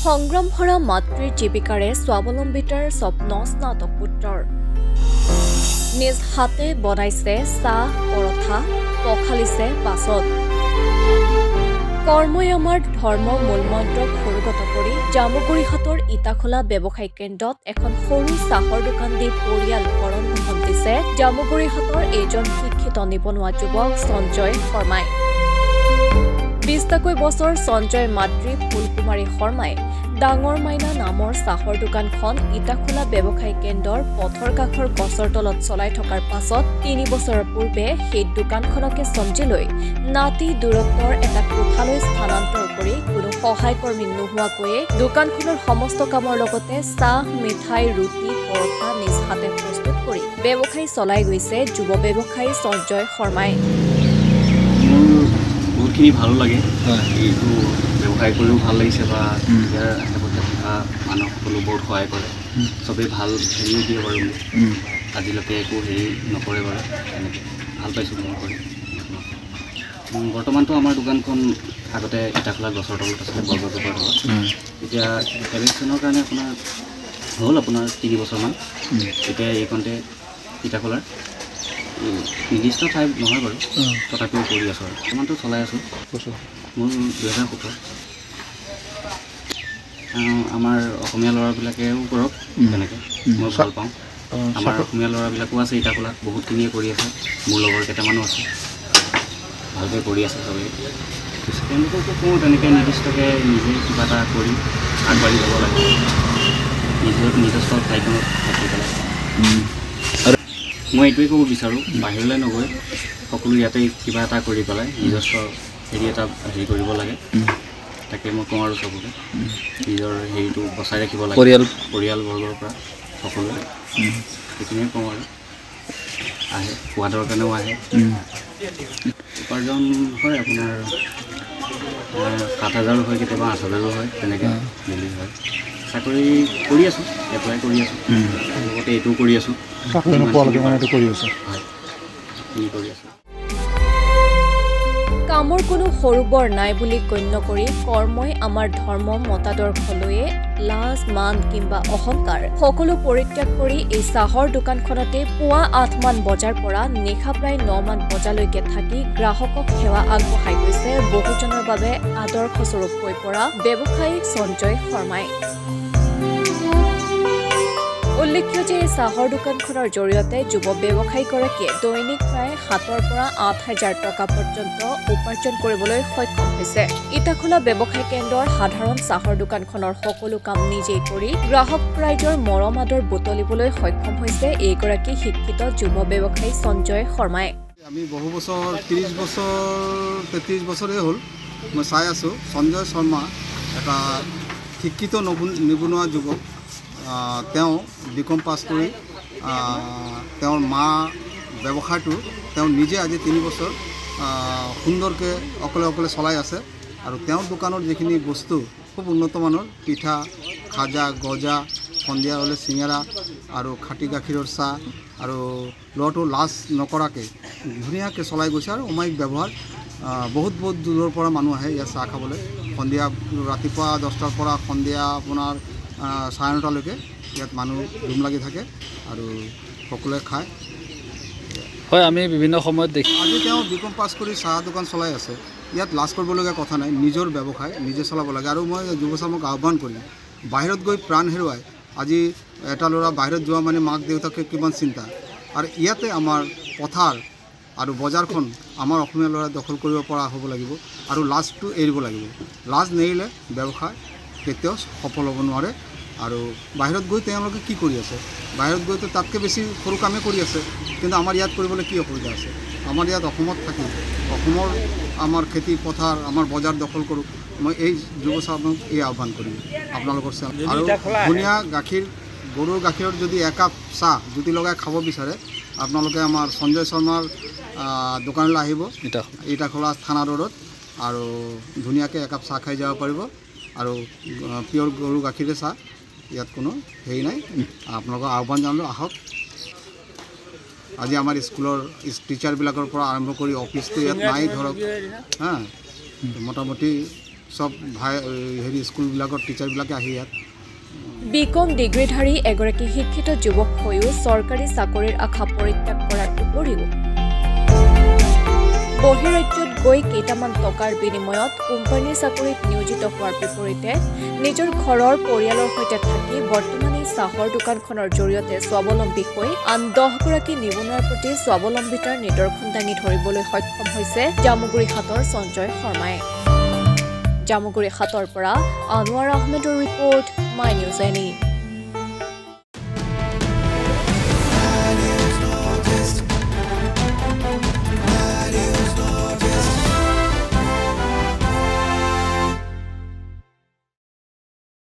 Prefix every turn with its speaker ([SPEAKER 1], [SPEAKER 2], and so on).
[SPEAKER 1] সংগ্ৰাম হৰা মাতৃৰ জীৱিকাৰে স্বাৱলম্বিতাৰ স্বপ্ন স্নাতক পুত্ৰৰ নিজ হাতে বনাইছে চাহ পৰঠা পখালিছে পাছত কৰ্মই আমাৰ ধৰ্ম মূলমন্ত্ৰক সৰুগত কৰি জামুগুৰিহাটৰ ইটাখোলা ব্যৱসায়িক কেন্দ্ৰত এখন সৰু চাহৰ দোকান দি পৰিয়াল ভৰণ পোষণ দিছে জামুগুৰিহাটৰ এজন শিক্ষিত নিবনুৱা যুৱক সঞ্জয় শৰ্মাই 20 বছৰ সঞ্জয় মাতৃ ফুলকুমাৰী শৰ্মাই ডাঙৰ মাইনা নামৰ চাহৰ দোকানখন ইটাখোলা ব্যৱসায়িক কেন্দ্ৰৰ পথৰ কাষৰ গছৰ তলত চলাই থকাৰ পাছত 3 বছৰৰ পূৰ্বে সেই দোকানখনকে চমজি লৈ নাতি দূৰত্বৰ এটা কোঠালৈ স্থানান্তৰ কৰি কোনো সহায়কৰ্মী নোহোৱাকৈয়ে দোকানখনৰ সমস্ত কামৰ লগতে চাহ মিঠাই ৰুটি পৰঠা নিজ হাতে প্ৰস্তুত কৰি ব্যৱসায় চলাই গৈছে যুৱ ব্যৱসায়ী সঞ্জয় শৰ্মাই
[SPEAKER 2] বহুতখিনি ভালো লাগে এইটো ব্যৱসায় কৰিও ভাল লাগিছে বা ইয়াৰ আশে-পাশে থকা মানুহসকলো বহুত সহায় কৰে চবেই ভাল হেৰিও দিয়ে বাৰু আজিলৈকে একো হেৰি নকৰে বাৰু এনেকৈ ভাল পাইছোঁ মই কৰি বৰ্তমানতো আমাৰ দোকানখন আগতে ইটাখোলা গছৰ তলত আছিলে বৰগছজোপাৰ তলত এতিয়া ইলেকশ্যনৰ কাৰণে আপোনাৰ হ'ল আপোনাৰ 3 বছৰমান এতিয়া এইখনতে ইটাখোলাৰ নিৰ্দিষ্ট ঠাই নহয় বাৰু তথাপিও কৰি আছোঁ আৰু বৰ্তমানটো চলাই আছোঁ মোৰ 2017 আমাৰ অসমীয়া ল'ৰাবিলাকেও কৰক তেনেকৈ মই ভাল পাওঁ আমাৰ অসমীয়া ল'ৰাবিলাকো আছে ইটাখোলাত বহুতখিনিয়ে কৰি আছে মোৰ লগৰ কেইটামানো আছে ভালকৈ কৰি আছে চবেই তেওঁলোককো কওঁ তেনেকৈ নিৰ্দিষ্টকৈ নিজে কিবা এটা কৰি আগবাঢ়ি যাব লাগে নিজস্ব ঠাইখনত থাকি পেলাই মই এইটোৱে ক'ব বিচাৰোঁ বাহিৰলৈ নগৈ সকলো ইয়াতে কিবা এটা কৰি পেলাই নিজস্ব হেৰি এটা হেৰি কৰিব লাগে তাকে মই কওঁ আৰু চবকে নিজৰ হেৰিটো বচাই ৰাখিব লাগে পৰিয়ালবৰ্গৰ পৰা সকলোৱে সেইখিনিয়ে কওঁ আৰু আহে সোৱাদৰ কাৰণেও আহে উপাৰ্জন হয় আপোনাৰ 7,000 হয় কেতিয়াবা 8,000 হয় তেনেকৈ মিলি হয় চাকৰি কৰি আছোঁ এপ্লাই কৰি আছোঁ লগতে এইটোও কৰি আছোঁ
[SPEAKER 1] কামৰ কোনো সৰু বৰ নাই বুলি গণ্য কৰি কৰ্মই আমাৰ ধৰ্ম মতাদৰ্শ লৈয়ে লাজ মান কিংবা অহংকাৰ সকলো পৰিত্যাগ কৰি এই চাহৰ দোকানখনতে পুৱা 8 মান বজাৰ পৰা নিশা প্ৰায় 9 মান বজালৈকে থাকি গ্ৰাহকক সেৱা আগবঢ়াই গৈছে বহুজনৰ বাবে আদৰ্শস্বৰূপ হৈ পৰা ব্যৱসায়ী সঞ্জয় শৰ্মাই উল্লেখ্য যে চাহৰ দোকানখনৰ জৰিয়তে যুৱ ব্যৱসায়ীগৰাকীয়ে দৈনিক প্ৰায় 7,000 পৰা 8,000 টকা পৰ্যন্ত উপাৰ্জন কৰিবলৈ সক্ষম হৈছে ইটাখোলা ব্যৱসায় কেন্দ্ৰৰ সাধাৰণ চাহৰ দোকানখনৰ সকলো কাম নিজেই কৰি গ্ৰাহক ৰাইজৰ মৰম আদৰ বুটলিবলৈ সক্ষম হৈছে এইগৰাকী শিক্ষিত যুৱ ব্যৱসায়ী সঞ্জয় শৰ্মাই
[SPEAKER 3] আমি বহু বছৰ 30 বছৰ 33 বছৰেই হ'ল মই চাই আছোঁ সঞ্জয় শৰ্মা এটা শিক্ষিত নিবনুৱা যুৱক তেওঁ বিকম পাছ কৰি তেওঁৰ মা ব্যৱসায়টো তেওঁ নিজে আজি 3 বছৰ সুন্দৰকৈ অকলে চলাই আছে আৰু তেওঁৰ দোকানৰ যিখিনি বস্তু খুব উন্নত মানৰ পিঠা খাজা গজা সন্ধিয়া হ'লে চিঙৰা আৰু খাটি গাখীৰৰ চাহ আৰু ল'ৰাটো লাজ নকৰাকৈ ধুনীয়াকৈ চলাই গৈছে আৰু অমায়িক ব্যৱহাৰ বহুত দূৰৰ পৰা মানুহ আহে ইয়াত চাহ খাবলৈ সন্ধিয়া ৰাতিপুৱা 10টাৰ পৰা সন্ধিয়া আপোনাৰ 9:30লৈকে ইয়াত মানুহ ধুম লাগি থাকে আৰু সকলোৱে খায়
[SPEAKER 4] হয় আমি বিভিন্ন সময়ত দেখি
[SPEAKER 3] আজি তেওঁ বিকম পাছ কৰি চাহ দোকান চলাই আছে ইয়াত লাজ কৰিবলগীয়া কথা নাই নিজৰ ব্যৱসায় নিজে চলাব লাগে আৰু মই যুৱচামক আহ্বান কৰিম বাহিৰত গৈ প্ৰাণ হেৰুৱাই আজি এটা ল'ৰা বাহিৰত যোৱা মানে মাক দেউতাকে কিমান চিন্তা আৰু ইয়াতে আমাৰ পথাৰ আৰু বজাৰখন আমাৰ অসমীয়া ল'ৰাই দখল কৰিব পৰা হ'ব লাগিব আৰু লাজটো এৰিব লাগিব লাজ নেৰিলে ব্যৱসায় কেতিয়াও সফল হ'ব নোৱাৰে আৰু বাহিৰত গৈ তেওঁলোকে কি কৰি আছে বাহিৰত গৈতো তাতকৈ বেছি সৰু কামেই কৰি আছে কিন্তু আমাৰ ইয়াত কৰিবলৈ কি অসুবিধা আছে আমাৰ ইয়াত অসমত থাকি অসমৰ আমাৰ খেতি পথাৰ আমাৰ বজাৰ দখল কৰোঁ মই এই যুৱচামক এই আহ্বান কৰিম আপোনালোকৰ আৰু ধুনীয়া গাখীৰ গৰুৰ গাখীৰত যদি একাপ চাহ জুতি লগাই খাব বিচাৰে আপোনালোকে আমাৰ সঞ্জয় শৰ্মাৰ দোকানলৈ আহিব ইটাখোলা থানা ৰোডত আৰু ধুনীয়াকৈ একাপ চাহ খাই যাব পাৰিব আৰু পিয়ৰ গৰু গাখীৰে চাহ ইয়াত কোনো হেৰি নাই আপোনালোকক আহ্বান জনালোঁ আহক আজি আমাৰ স্কুলৰ টিচাৰবিলাকৰ পৰা আৰম্ভ কৰি অফিচটো ইয়াত নাই ধৰক মোটামুটি চব হেৰি স্কুলবিলাকৰ টিচাৰবিলাকে আহি ইয়াত
[SPEAKER 1] বিকম ডিগ্ৰীধাৰী এগৰাকী শিক্ষিত যুৱক হৈও চৰকাৰী চাকৰিৰ আশা পৰিত্যাগ কৰাৰ উপৰিও বহিৰাজ্যত গৈ কেইটামান টকাৰ বিনিময়ত কোম্পানীৰ চাকৰিত নিয়োজিত হোৱাৰ বিপৰীতে নিজৰ ঘৰৰ পৰিয়ালৰ সৈতে থাকি বৰ্তমান এই চাহৰ দোকানখনৰ জৰিয়তে স্বাৱলম্বী হৈ আন 10গৰাকী নিবনুৱাৰ প্ৰতি স্বাৱলম্বিতাৰ নিদৰ্শন দাঙি ধৰিবলৈ সক্ষম হৈছে জামুগুৰি হাটৰ সঞ্জয় শৰ্মাই। জামুগুৰি হাটৰ পৰা আনোৱাৰ আহমেদৰ ৰিপৰ্ট মাই নিউজ এনি।